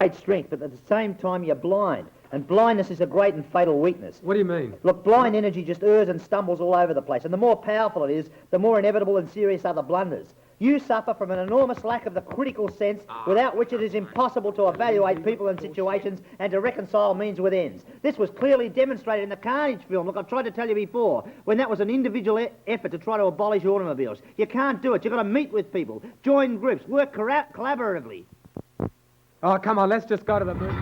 great strength, but at the same time you're blind. And blindness is a great and fatal weakness. What do you mean? Look, blind energy just errs and stumbles all over the place, and the more powerful it is, the more inevitable and serious are the blunders. You suffer from an enormous lack of the critical sense without which it is impossible to evaluate people and situations and to reconcile means with ends. This was clearly demonstrated in the Carnage film. Look, I've tried to tell you before, when that was an individual effort to try to abolish automobiles. You can't do it. You've got to meet with people, join groups, work collaboratively. Oh, come on, let's just go to the movie.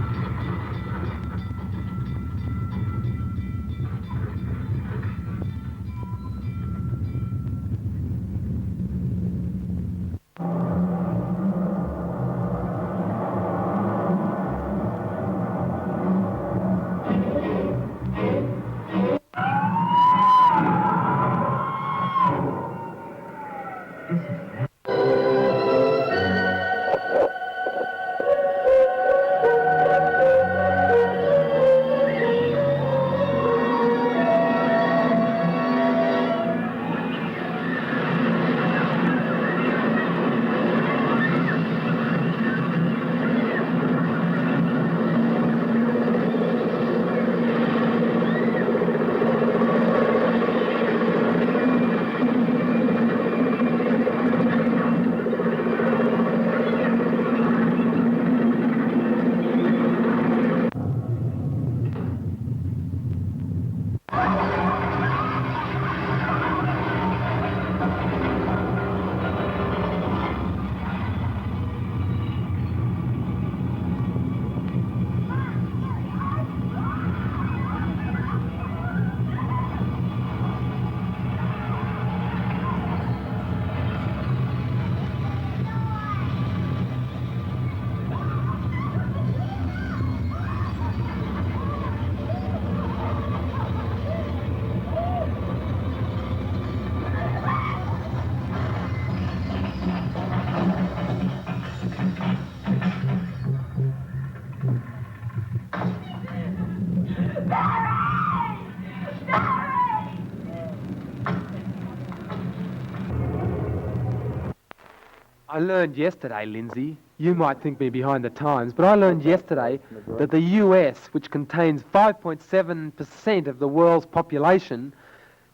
I learned yesterday, Lindsay, you might think me behind the times, but I learned yesterday that the US, which contains 5.7% of the world's population,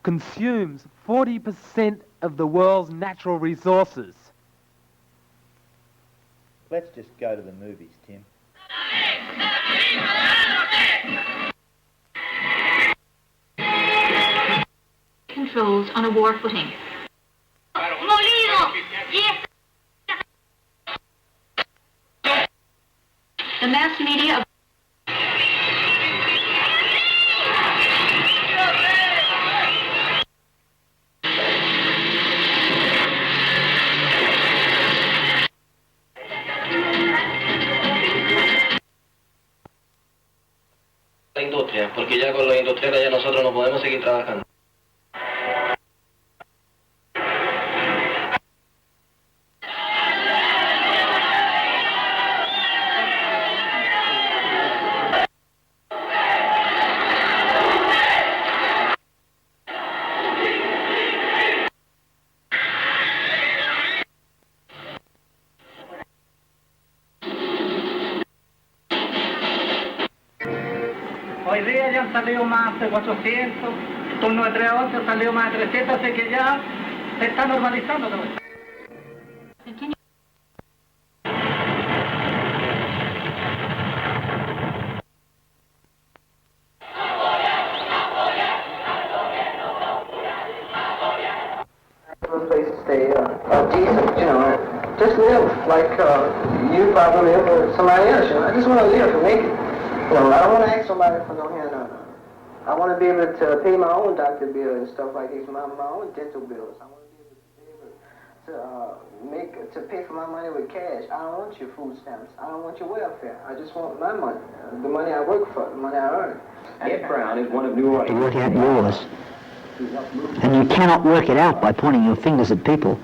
consumes 40% of the world's natural resources. Let's just go to the movies, Tim. Controls on a war footing. The mass media. La industria, porque ya con los industriales ya nosotros no podemos seguir trabajando. Hoy día ya han salido más de 400, turno de 3 a 8 han salido más de 300, así que ya se está normalizando todo esto. Place to stay, decent, you know, just live like you probably live or somebody else, you know. I just want to live and make it. You know, I don't want to ask somebody for no handout. I want to be able to pay my own doctor bill and stuff like this, my own dental bills. I want to be able to pay for my money with cash. I don't want your food stamps. I don't want your welfare. I just want my money, the money I work for, the money I earn. Ed Brown is one of New York's. To work out yours. And you cannot work it out by pointing your fingers at people.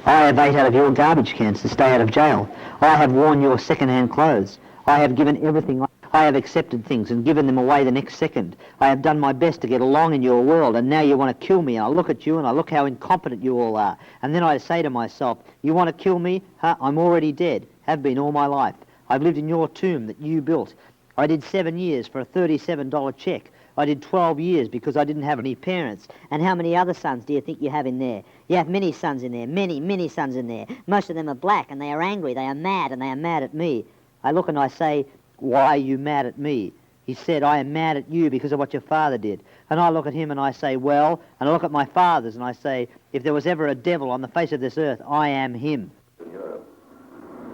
I have ate out of your garbage cans to stay out of jail. I have worn your second-hand clothes. I have given everything. I have accepted things and given them away the next second. I have done my best to get along in your world, and now you want to kill me. I look at you and I look how incompetent you all are. And then I say to myself, you want to kill me? Huh? I'm already dead. Have been all my life. I've lived in your tomb that you built. I did 7 years for a $37 cheque. I did 12 years because I didn't have any parents. And how many other sons do you think you have in there? You have many sons in there, many sons in there. Most of them are black and they are angry, they are mad, and they are mad at me. I look and I say, why are you mad at me? He said, I am mad at you because of what your father did. And I look at him and I say, well, and I look at my fathers and I say, if there was ever a devil on the face of this earth, I am him. In Europe,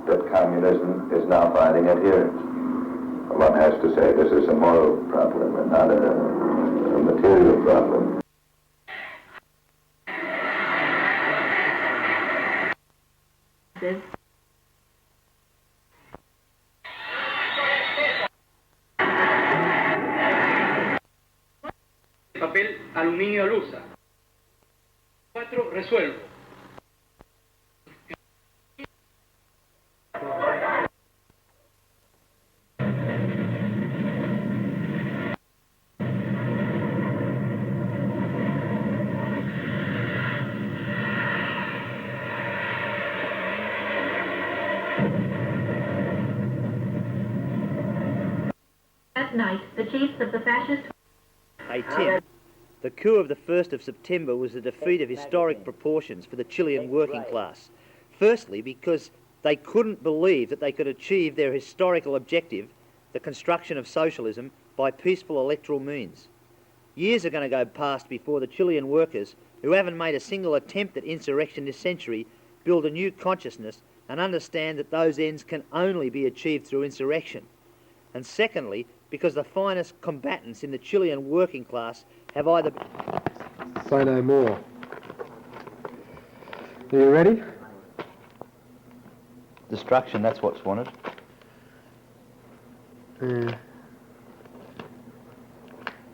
that communism is now finding adherents. One has to say this is a moral problem and not a material problem. Papel aluminio lusa. 4 resuelvo. That night, the chiefs of the fascist... Hey, Tim, the coup of the 1st of September was a defeat of historic proportions for the Chilean working class. Firstly, because they couldn't believe that they could achieve their historical objective, the construction of socialism, by peaceful electoral means. Years are going to go past before the Chilean workers, who haven't made a single attempt at insurrection this century, build a new consciousness and understand that those ends can only be achieved through insurrection. And secondly, because the finest combatants in the Chilean working class have either... Say no more. Are you ready? Destruction, that's what's wanted. Yeah.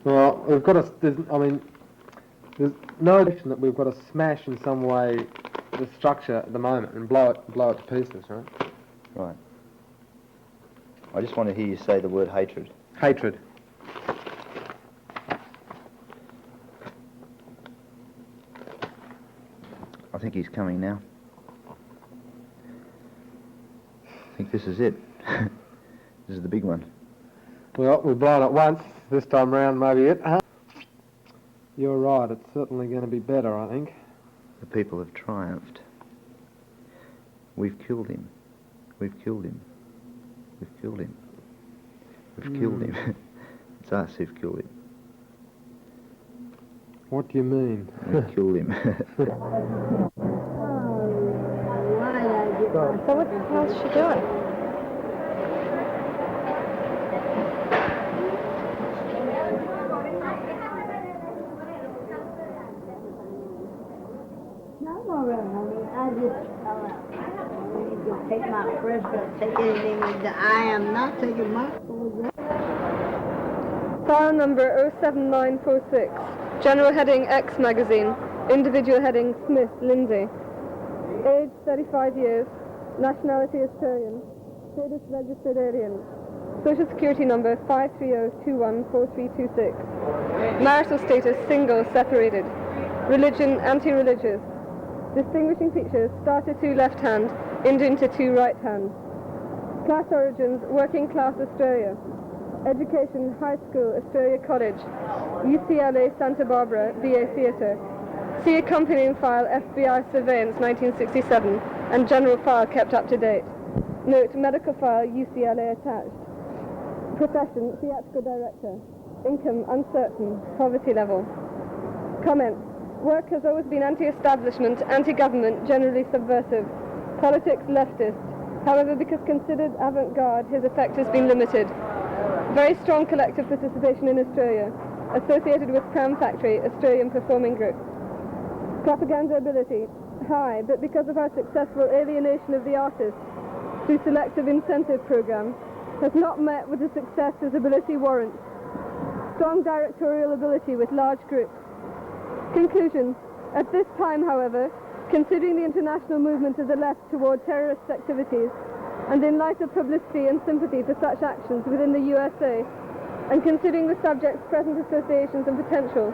Well, we've got to... there's no question that we've got to smash in some way the structure at the moment and blow it to pieces, right? Right. I just want to hear you say the word hatred. Hatred. I think he's coming now. I think this is it. This is the big one. Well, we've blown it once. This time round, maybe it, huh? You're right. It's certainly going to be better, I think. The people have triumphed. We've killed him. We've killed him. We've killed him. We've killed him. It's us who've killed him. What do you mean? We've killed him. So what the hell's she doing? I just take my pressure, take anything like that. I am not taking my food. File number 07946. General heading X magazine. Individual heading Smith, Lindsay. Age 35 years. Nationality Australian. Status registered alien. Social security number 530214326. Marital status single, separated. Religion anti-religious. Distinguishing features, starter 2 left hand, Indian to 2 right hand. Class origins, working class Australia. Education, high school, Australia College. UCLA Santa Barbara, BA Theatre. See accompanying file FBI Surveillance 1967 and general file kept up to date. Note, medical file UCLA attached. Profession, theatrical director. Income, uncertain. Poverty level. Comments. Work has always been anti-establishment, anti-government, generally subversive. Politics, leftist. However, because considered avant-garde, his effect has been limited. Very strong collective participation in Australia. Associated with Pram Factory, Australian Performing Group. Propaganda ability, high, but because of our successful alienation of the artist through selective incentive programs, has not met with the success his ability warrants. Strong directorial ability with large groups. Conclusion. At this time, however, considering the international movement of the left toward terrorist activities, and in light of publicity and sympathy for such actions within the USA, and considering the subject's present associations and potential,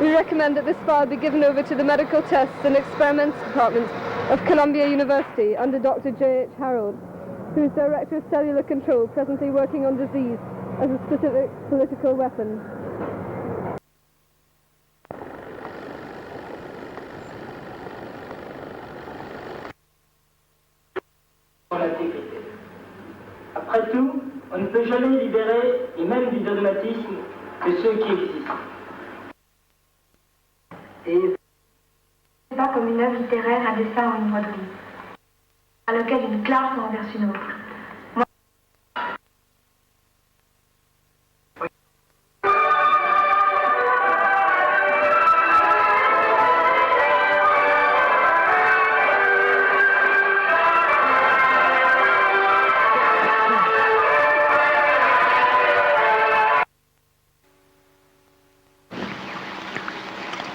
we recommend that this file be given over to the Medical Tests and Experiments Department of Columbia University under Dr. J.H. Harold. who is Director of Cellular Control, presently working on disease as a specific political weapon. Après tout, on ne peut jamais libérer les mêmes du dogmatisme que ceux qui existent. Et Pas comme une œuvre littéraire, un dessin ou une broderie, à laquelle une classe renverse une autre.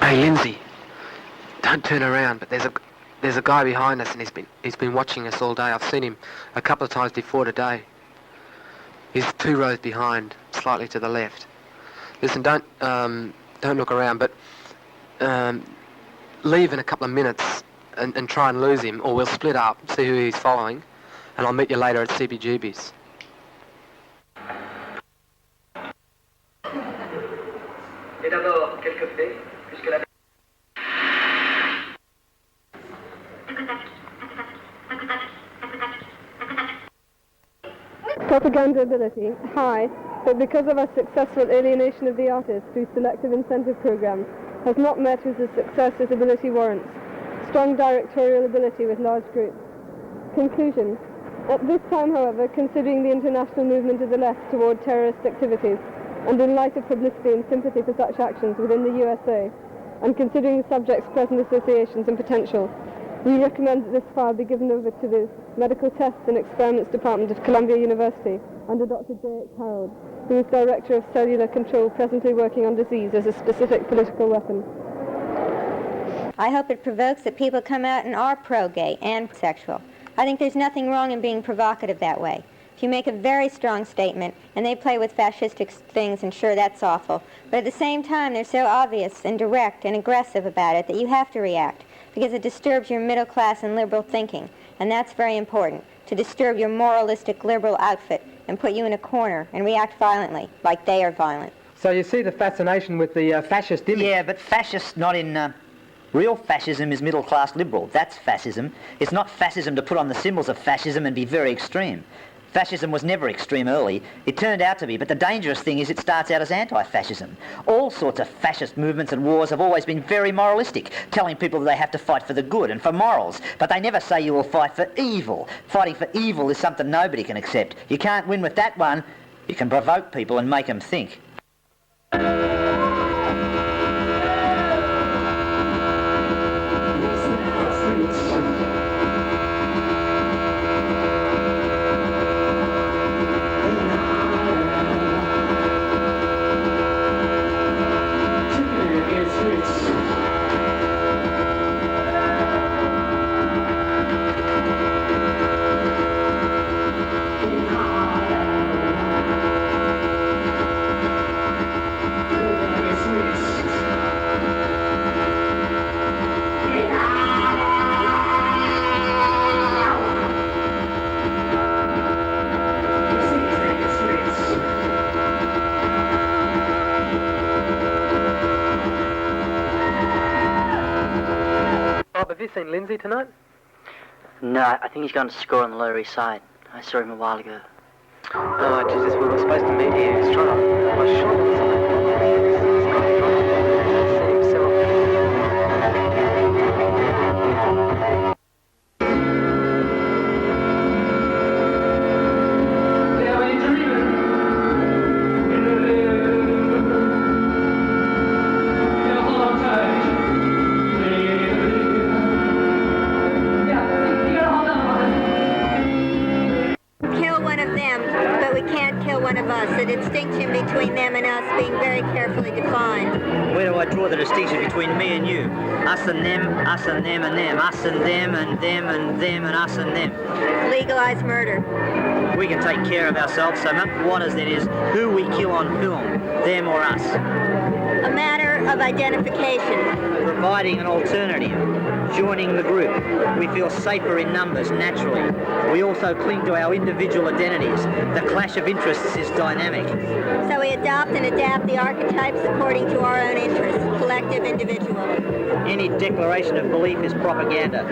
Hey, Lindsay, don't turn around, but there's a guy behind us, and he's been watching us all day. I've seen him a couple of times before today. He's 2 rows behind, slightly to the left. Listen, don't look around, but leave in a couple of minutes and try and lose him, or we'll split up, see who he's following, and I'll meet you later at CBGB's. Et d'abord, quelques faits, puisque la... Propaganda ability, high, but because of our successful alienation of the artist through selective incentive programs, has not met with the success his ability warrants. Strong directorial ability with large groups. Conclusion. At this time, however, considering the international movement of the left toward terrorist activities, and in light of publicity and sympathy for such actions within the USA, and considering the subject's present associations and potential, we recommend that this file be given over to the Medical Tests and Experiments Department of Columbia University under Dr. J.H. Harold, who is Director of Cellular Control, presently working on disease as a specific political weapon. I hope it provokes that people come out and are pro-gay and sexual. I think there's nothing wrong in being provocative that way. If you make a very strong statement and they play with fascistic things, and sure, that's awful, but at the same time they're so obvious and direct and aggressive about it that you have to react, because it disturbs your middle class and liberal thinking, and that's very important, to disturb your moralistic liberal outfit and put you in a corner and react violently, like they are violent. So you see the fascination with the fascist image? Yeah, but fascist not in... Real fascism is middle-class liberal. That's fascism. It's not fascism to put on the symbols of fascism and be very extreme. Fascism was never extreme early. It turned out to be, but the dangerous thing is it starts out as anti-fascism. All sorts of fascist movements and wars have always been very moralistic, telling people that they have to fight for the good and for morals, but they never say you will fight for evil. Fighting for evil is something nobody can accept. You can't win with that one. You can provoke people and make them think. Have you seen Lindsay tonight? No, I think he's gone to score on the Lower East Side. I saw him a while ago. Oh, Jesus, we were supposed to meet here. He's trying to... I was sure it was The distinction between them and us being very carefully defined. Where do I draw the distinction between me and you? Us and them and them. Us and them and them and them and us and them. Legalize murder. We can take care of ourselves, so much what is it is who we kill on film, them or us. A matter of identification. providing an alternative, joining the group. We feel safer in numbers, naturally. We also cling to our individual identities. The clash of interests is dynamic. So we adopt and adapt the archetypes according to our own interests, collective, individual. Any declaration of belief is propaganda.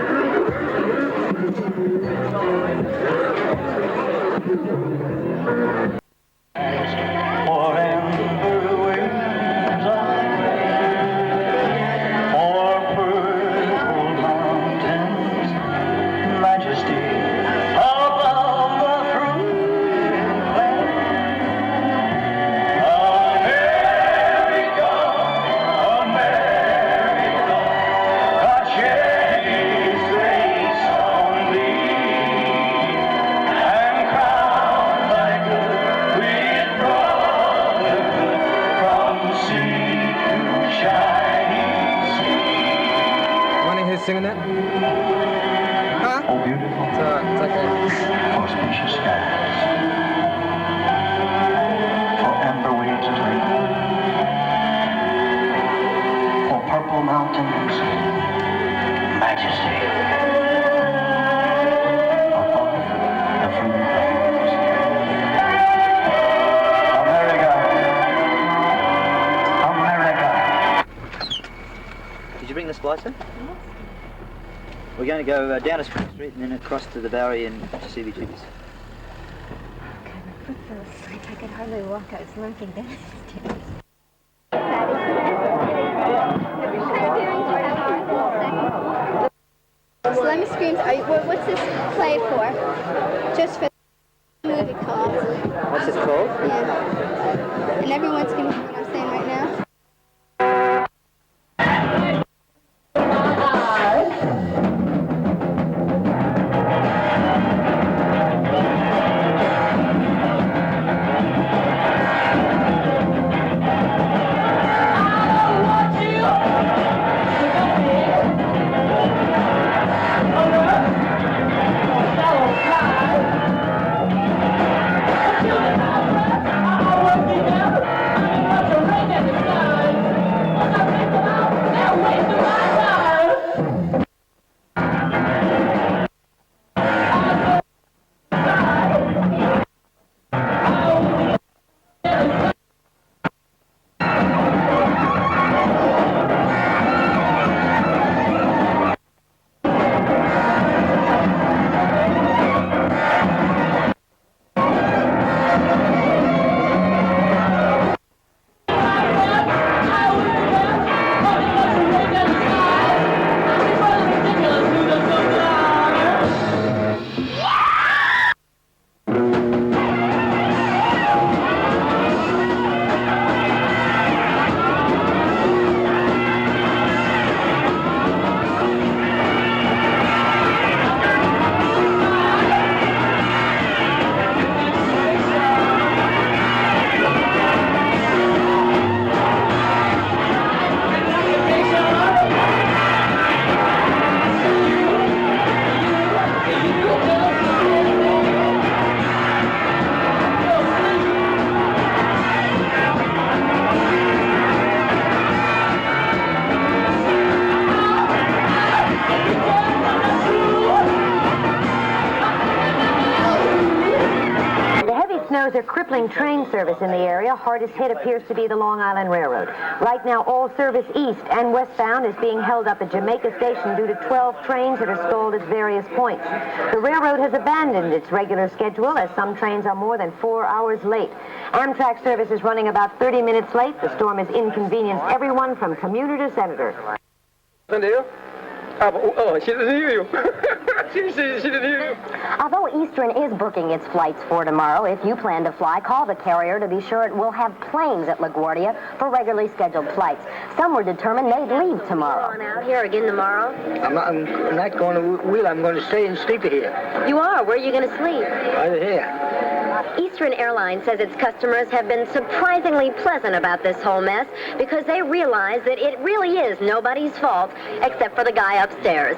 Singing that? Huh? Oh, beautiful. It's okay. For spacious skies, for amber waves asleep, for purple mountains, majesty, above the fruit plains. America, America. Did you bring the splicer? We're going to go down a street and then across to the Bowery and to CBGB's. God, my foot fell asleep. I could hardly walk. I was limping down the stairs. Slimy Screams, what's this play for? Just for the movie called. What's this called? Yeah. And everyone's going to hear what I'm saying right now. Snows are crippling train service in the area. Hardest hit appears to be the Long Island Railroad. Right now, all service east and westbound is being held up at Jamaica Station due to 12 trains that are stalled at various points. The railroad has abandoned its regular schedule as some trains are more than 4 hours late. Amtrak service is running about 30 minutes late. The storm has inconvenienced everyone from commuter to senator. She didn't hear you. she didn't hear you. Although Eastern is booking its flights for tomorrow, if you plan to fly, call the carrier to be sure it will have planes at LaGuardia for regularly scheduled flights. Some were determined they'd leave tomorrow. Going out here again tomorrow? I'm not going to Wheel. I'm going to stay and sleep here. You are? Where are you going to sleep? Right here. Eastern Airlines says its customers have been surprisingly pleasant about this whole mess because they realize that it really is nobody's fault except for the guy upstairs.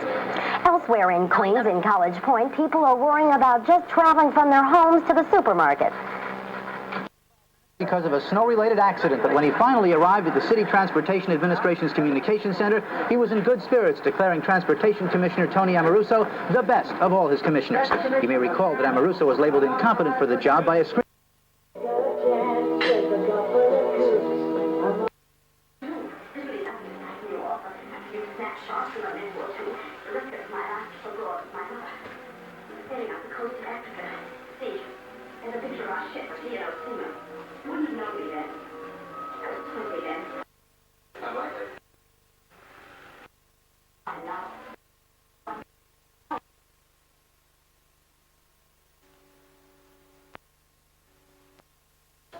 Elsewhere in Queens, in College Point, people are worrying about just traveling from their homes to the supermarket. He because of a snow-related accident, but when he finally arrived at the City Transportation Administration's Communications Center, he was in good spirits, declaring Transportation Commissioner Tony Amoruso the best of all his commissioners. You may recall that Amoruso was labeled incompetent for the job by a screen.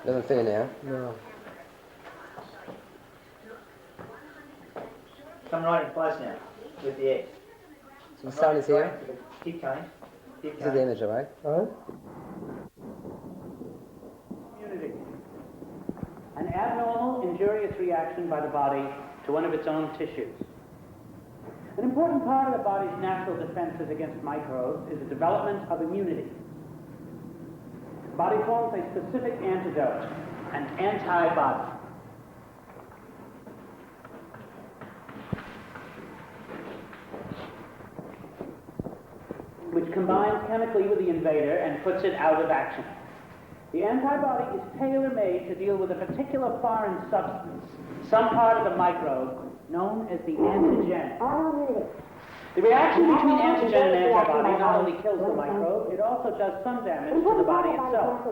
Doesn't fit in there. No. Come right in place now with the egg. So the sun is here. Keep going. Keep This is the image, right? Immunity. An abnormal, injurious reaction by the body to one of its own tissues. An important part of the body's natural defenses against microbes is the development of immunity. The body forms a specific antidote, an antibody. Which combines chemically with the invader and puts it out of action. The antibody is tailor-made to deal with a particular foreign substance, some part of the microbe, known as the antigen. The reaction between antigen and antibody not only kills the microbe, it also does some damage to the body itself.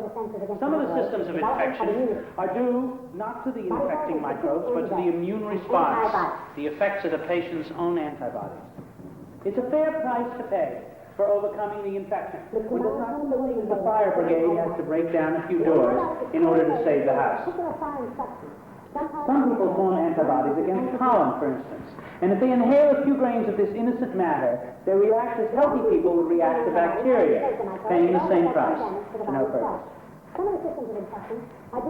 Some of the systems of infection are due not to the infecting microbes, but to the immune response, the effects of the patient's own antibodies. It's a fair price to pay for overcoming the infection. One does not believe the fire brigade has to break down a few doors in order to save the house. Some people form antibodies against pollen, for instance, and if they inhale a few grains of this innocent matter, they react as healthy people would react to bacteria, paying the same price for no purpose.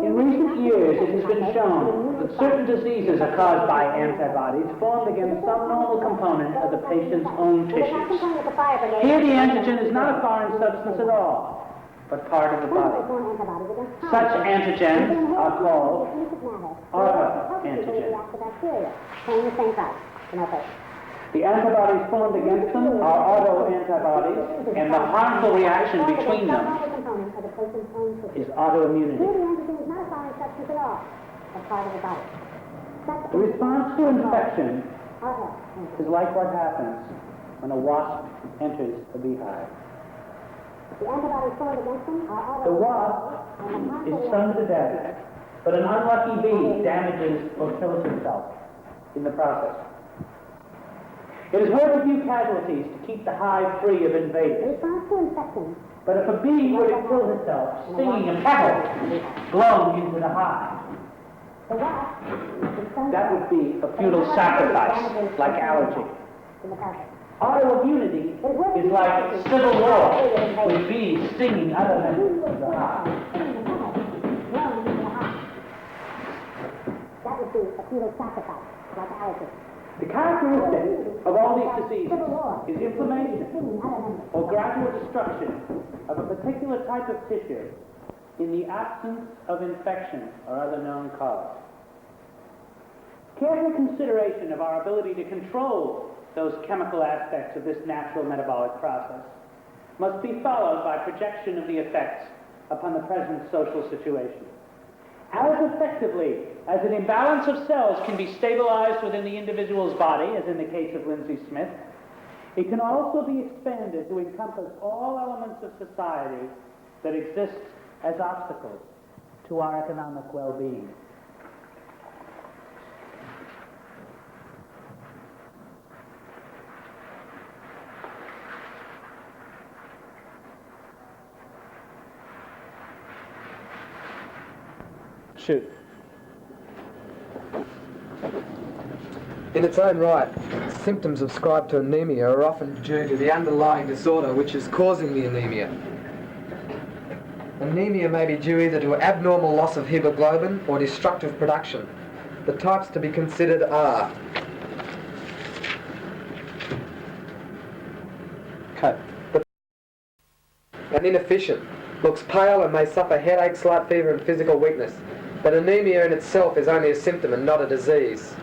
In recent years, it has been shown that certain diseases are caused by antibodies formed against some normal component of the patient's own tissues. Here, the antigen is not a foreign substance at all, but part of the body. Such antigens are called autoantigens. The antibodies formed against them are autoantibodies, and the harmful reaction between them is autoimmunity. The response to infection is like what happens when a wasp enters a beehive. The wasp is stung to death, but an unlucky bee damages or kills himself in the process. It is worth a few casualties to keep the hive free of invaders. But if a bee were to kill herself, stinging a petal blown into the hive, that would be a futile sacrifice, like allergy. Autoimmunity is like civil war, with bees stinging other members of the hive. That would be a futile sacrifice, like allergy. The characteristic of all these diseases is inflammation or gradual destruction of a particular type of tissue in the absence of infection or other known cause. Careful consideration of our ability to control those chemical aspects of this natural metabolic process must be followed by projection of the effects upon the present social situation. As effectively as an imbalance of cells can be stabilized within the individual's body, as in the case of Lindsay Smith, it can also be expanded to encompass all elements of society that exist as obstacles to our economic well-being. Shoot. In its own right, symptoms ascribed to anemia are often due to the underlying disorder which is causing the anemia. Anemia may be due either to abnormal loss of hemoglobin or destructive production. The types to be considered are an inefficient, looks pale and may suffer headache, slight fever and physical weakness. But anemia in itself is only a symptom and not a disease.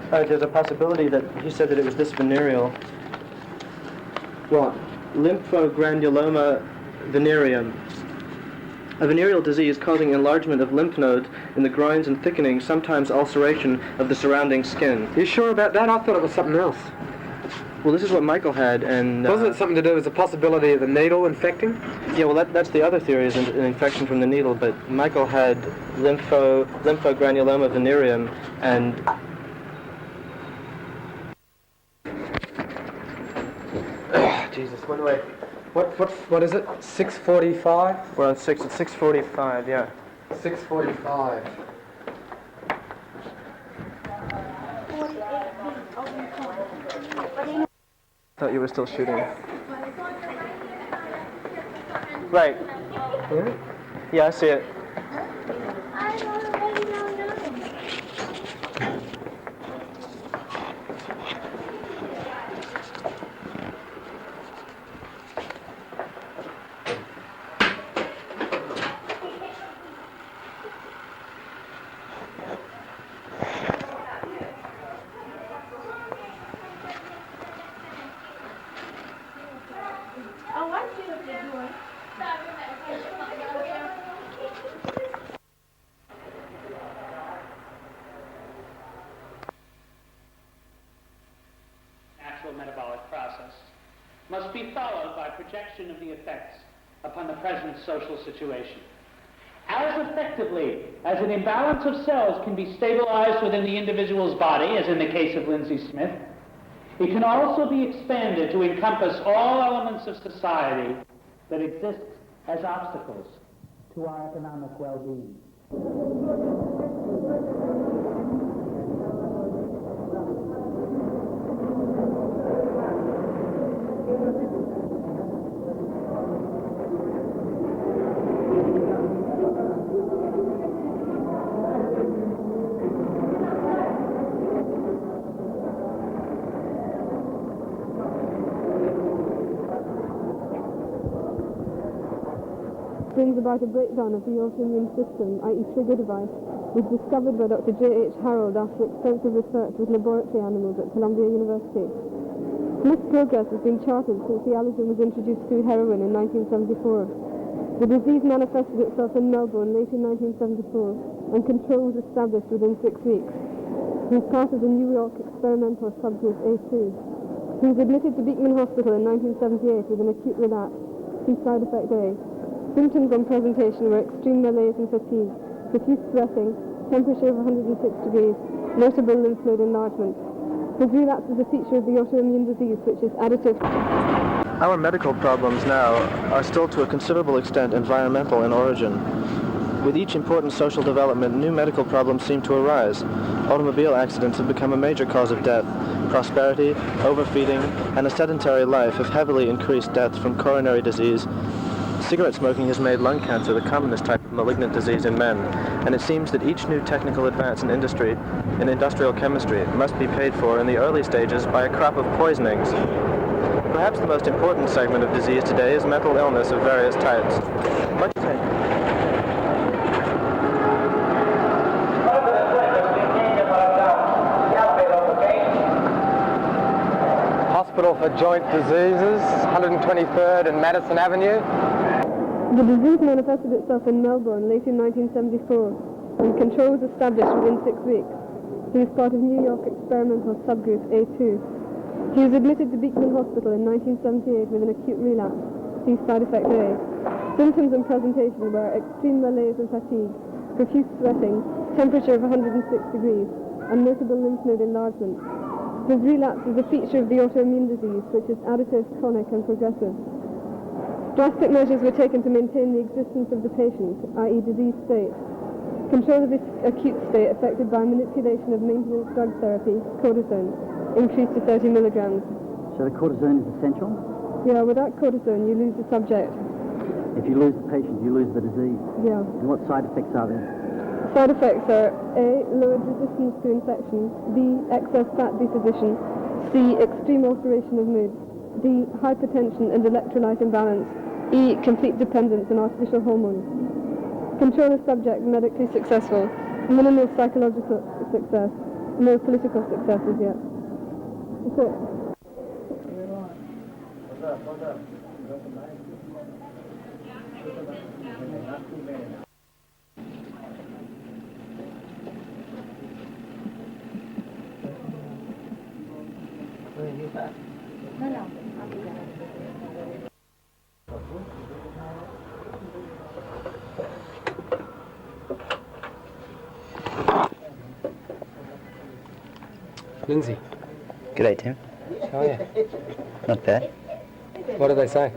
There's a possibility that he said that it was this venereal. What? Lymphogranuloma venereum. A venereal disease causing enlargement of lymph nodes in the groins and thickening, sometimes ulceration of the surrounding skin. You sure about that? I thought it was something else. Well, this is what Michael had, and... Wasn't it something to do with the possibility of the needle infecting? Yeah, well, that's the other theory, is an infection from the needle, but Michael had lymphogranuloma venereum, and... Jesus, when do I... What is it? 6:45? We're on 6 at 6:45, yeah. 6:45. Thought you were still shooting. Right. Yeah, I see it. Metabolic process must be followed by projection of the effects upon the present social situation. As effectively as an imbalance of cells can be stabilized within the individual's body, as in the case of Lindsay Smith, it can also be expanded to encompass all elements of society that exist as obstacles to our economic well-being. Brings about a breakdown of the autoimmune system, i.e. trigger device, was discovered by Dr. J.H. Harold after extensive research with laboratory animals at Columbia University. Smith's progress has been charted since the allergen was introduced through heroin in 1974. The disease manifested itself in Melbourne late in 1974, and control was established within 6 weeks. He was part of the New York experimental subgroup A2. He was admitted to Beekman Hospital in 1978 with an acute relapse. See side effect A. Symptoms on presentation were extreme malaise and fatigue, profuse sweating, temperature of 106 degrees, notable lymph node enlargement. His relapse is a feature of the autoimmune disease, which is additive. Our medical problems now are still to a considerable extent environmental in origin. With each important social development, new medical problems seem to arise. Automobile accidents have become a major cause of death. Prosperity, overfeeding, and a sedentary life have heavily increased deaths from coronary disease. Cigarette smoking has made lung cancer the commonest type of malignant disease in men, and it seems that each new technical advance in industry, in industrial chemistry, must be paid for in the early stages by a crop of poisonings. Perhaps the most important segment of disease today is mental illness of various types. Hospital for Joint Diseases, 123rd and Madison Avenue. The disease manifested itself in Melbourne late in 1974, and control was established within 6 weeks. He was part of New York experimental subgroup A2. He was admitted to Beekman Hospital in 1978 with an acute relapse. See side effect A. Symptoms and presentation were extreme malaise and fatigue, profuse sweating, temperature of 106 degrees, and notable lymph node enlargement. His relapse is a feature of the autoimmune disease, which is additive, chronic, and progressive. Drastic measures were taken to maintain the existence of the patient, i.e. disease state. Control of this acute state affected by manipulation of maintenance drug therapy, cortisone, increased to 30 milligrams. So the cortisone is essential? Yeah, without cortisone, you lose the subject. If you lose the patient, you lose the disease. Yeah. And what side effects are there? Side effects are A. Lowered resistance to infection, B. Excess fat deposition, C. Extreme alteration of mood, D. Hypertension and electrolyte imbalance, E. Complete dependence on artificial hormones. Control a subject medically successful. Minimal psychological success. No political success as yet. That's it. Lindsay. G'day, Tim. How are you? Not bad. What did they say?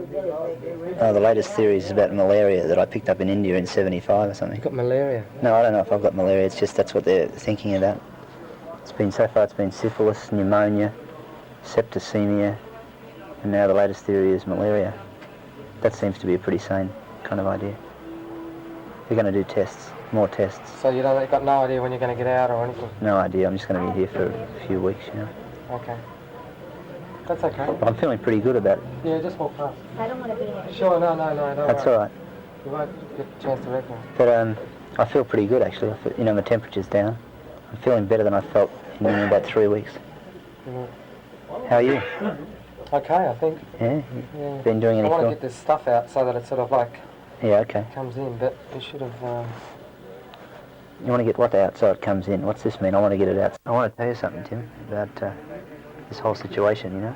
The latest theory is about malaria that I picked up in India in 75 or something. You got malaria? No, I don't know if I've got malaria. It's just that's what they're thinking about. So far it's been syphilis, pneumonia, septicemia, and now the latest theory is malaria. That seems to be a pretty sane kind of idea. They're going to do tests, more tests. So you've got no idea when you're going to get out or anything? No idea. I'm just going to be here for a few weeks, you know. Okay. That's okay. But I'm feeling pretty good about it. Yeah, just walk past. I don't want to be here. Sure, no, don't That's worry. all right. You won't get a chance to wreck me. But I feel pretty good, actually. My temperature's down. I'm feeling better than I felt in about 3 weeks. How are you? Okay, I think. Yeah? Yeah. Been doing any I want to film? get this stuff out so that it sort of like Yeah, okay. comes in, but you should have... You want to get what out so it comes in? What's this mean? I want to get it out. I want to tell you something, Tim, about this whole situation, you know?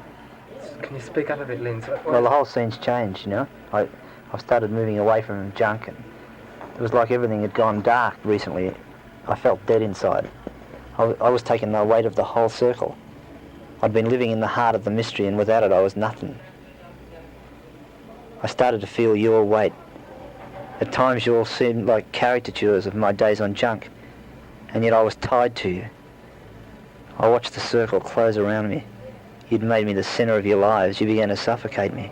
Can you speak up a bit, Linz? Well, the whole scene's changed, you know? I've started moving away from junk, and it was like everything had gone dark recently. I felt dead inside. I was taking the weight of the whole circle. I'd been living in the heart of the mystery, and without it I was nothing. I started to feel your weight. At times you all seemed like caricatures of my days on junk, and yet I was tied to you. I watched the circle close around me. You'd made me the centre of your lives. You began to suffocate me.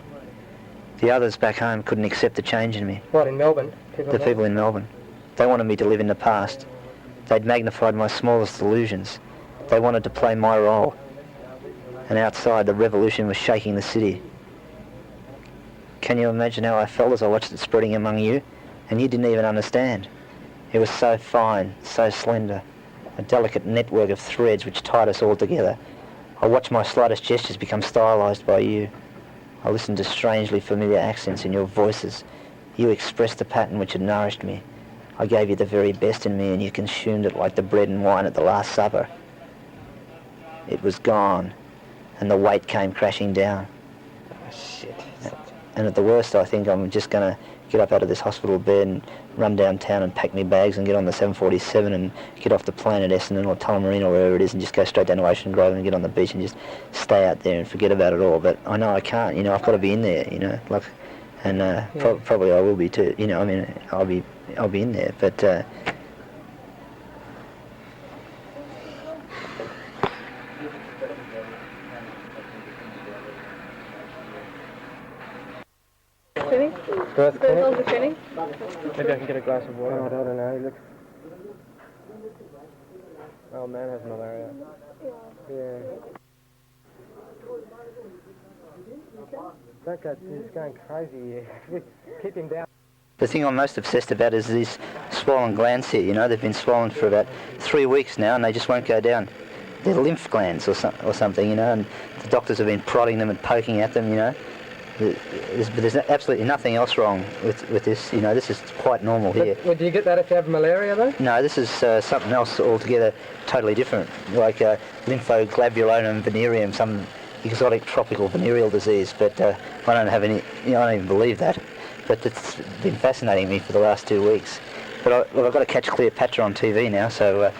The others back home couldn't accept the change in me. What, in Melbourne? People in Melbourne. They wanted me to live in the past. They'd magnified my smallest delusions. They wanted to play my role. And outside, the revolution was shaking the city. Can you imagine how I felt as I watched it spreading among you? And you didn't even understand. It was so fine, so slender, a delicate network of threads which tied us all together. I watched my slightest gestures become stylized by you. I listened to strangely familiar accents in your voices. You expressed the pattern which had nourished me. I gave you the very best in me, and you consumed it like the bread and wine at the Last Supper. It was gone, and the weight came crashing down. Oh, shit. And at the worst, I think I'm just going to get up out of this hospital bed and run downtown and pack my bags and get on the 747 and get off the plane at Essendon or Tullamarine or wherever it is and just go straight down to Ocean Grove and get on the beach and just stay out there and forget about it all. But I know I can't, you know, I've got to be in there, you know, like, and probably I will be too, you know, I mean, I'll be in there, but Training? Birth Birth for training? Maybe I can get a glass of water. I don't know. Look. Oh, man has malaria. Yeah. That guy's going crazy. Keep him down. the thing I'm most obsessed about is these swollen glands here, you know. They've been swollen for about 3 weeks now and they just won't go down. They're lymph glands or something, you know, and the doctors have been prodding them and poking at them, you know. But there's absolutely nothing else wrong with this, you know. This is quite normal here. Well, do you get that if you have malaria, though? No, this is something else altogether, totally different, like lymphoglobulonum venereum, some exotic tropical venereal disease. But I don't have any, you know, I don't even believe that. But it's been fascinating me for the last 2 weeks. But I've got to catch Cleopatra on TV now, so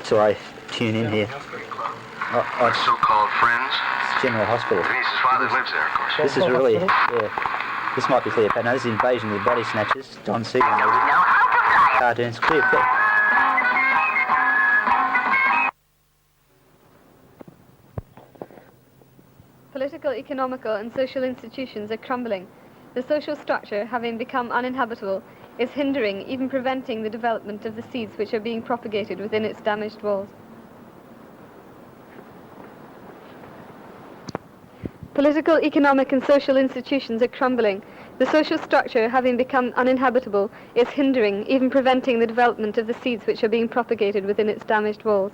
so I tune in here. So-called friends. General Hospital. Denise's father lives there, of course. This is really, yeah. This might be Cleopatra. No, this is Invasion of the Body Snatchers. Don Siegel. Cartoons. Cleopatra. Political, economical and social institutions are crumbling. The social structure, having become uninhabitable, is hindering, even preventing the development of the seeds which are being propagated within its damaged walls. Political, economic and social institutions are crumbling. The social structure, having become uninhabitable, is hindering, even preventing the development of the seeds which are being propagated within its damaged walls.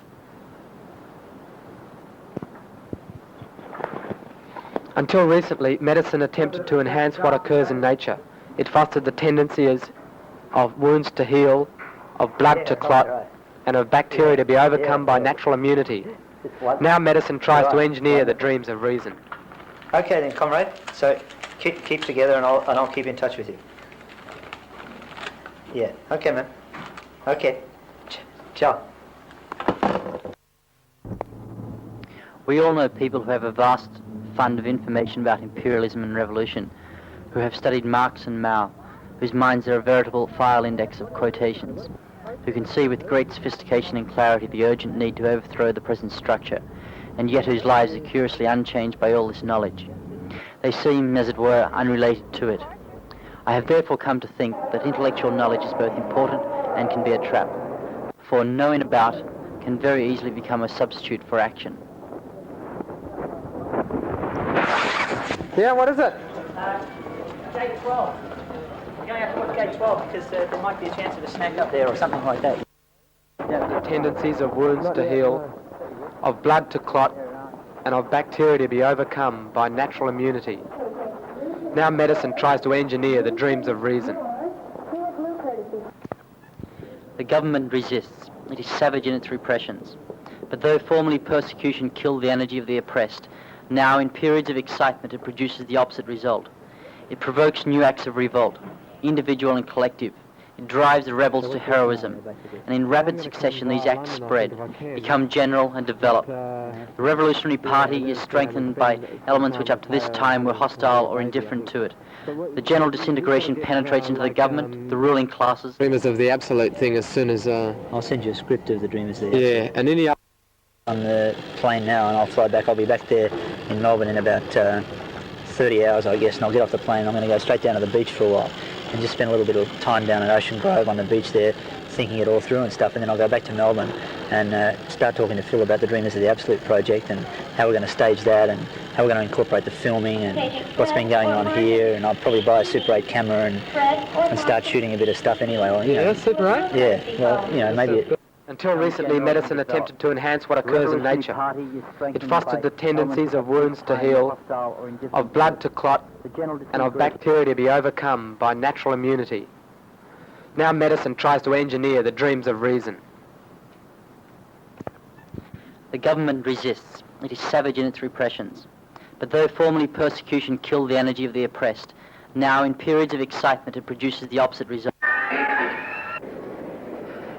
Until recently, medicine attempted to enhance what occurs in nature. It fostered the tendencies of wounds to heal, of blood to clot, and of bacteria to be overcome by natural immunity. Now medicine tries to engineer the dreams of reason. Okay then, comrade. So keep together, and I'll keep in touch with you. Yeah. Okay, man. Okay. Ciao. We all know people who have a vast fund of information about imperialism and revolution, who have studied Marx and Mao, whose minds are a veritable file index of quotations, who can see with great sophistication and clarity the urgent need to overthrow the present structure, and yet whose lives are curiously unchanged by all this knowledge. They seem, as it were, unrelated to it. I have therefore come to think that intellectual knowledge is both important and can be a trap, for knowing about can very easily become a substitute for action. Yeah, what is it? Gate 12. We're going out towards Gate 12 because there might be a chance of a snack up there or something like that. The tendencies of wounds to heal, of blood to clot, and of bacteria to be overcome by natural immunity. Now medicine tries to engineer the dreams of reason. The government resists. It is savage in its repressions. But though formerly persecution killed the energy of the oppressed, now in periods of excitement it produces the opposite result. It provokes new acts of revolt, individual and collective. It drives the rebels to heroism, and in rapid succession these acts spread, become general and develop. The Revolutionary Party is strengthened by elements which up to this time were hostile or indifferent to it. The general disintegration penetrates into the government, the ruling classes. Dreamers of the absolute thing as soon as... I'll send you a script of the Dreamers there. Yeah, and any other... On the plane now, and I'll fly back. I'll be back there in Melbourne in about 30 hours, I guess, and I'll get off the plane. I'm going to go straight down to the beach for a while and just spend a little bit of time down at Ocean Grove on the beach there, thinking it all through and stuff, and then I'll go back to Melbourne and start talking to Phil about the Dreamers of the Absolute project and how we're going to stage that and how we're going to incorporate the filming and what's been going on here, and I'll probably buy a Super 8 camera and start shooting a bit of stuff anyway. Well, yeah, Super 8? Yeah, well, you know, maybe... Until recently, medicine attempted to enhance what occurs in nature. It fostered the tendencies of wounds to heal, of blood to clot, and of bacteria to be overcome by natural immunity. Now medicine tries to engineer the dreams of reason. The government resists. It is savage in its repressions. But though formerly persecution killed the energy of the oppressed, now in periods of excitement it produces the opposite result.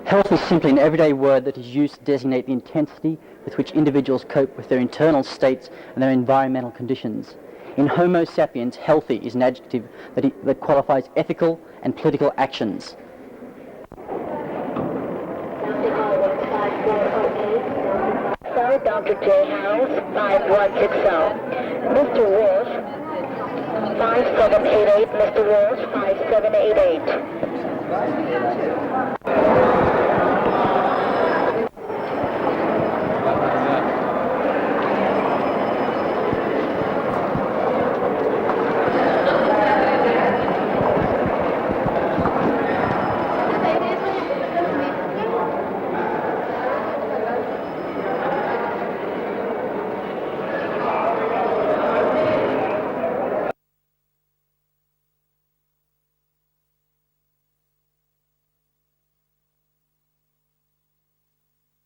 Health is simply an everyday word that is used to designate the intensity with which individuals cope with their internal states and their environmental conditions. In Homo sapiens, healthy is an adjective that qualifies ethical and political actions. Sorry, Dr. J. House, 5160. Mr. Wolf, 5788. Mr. Wolf, 5788.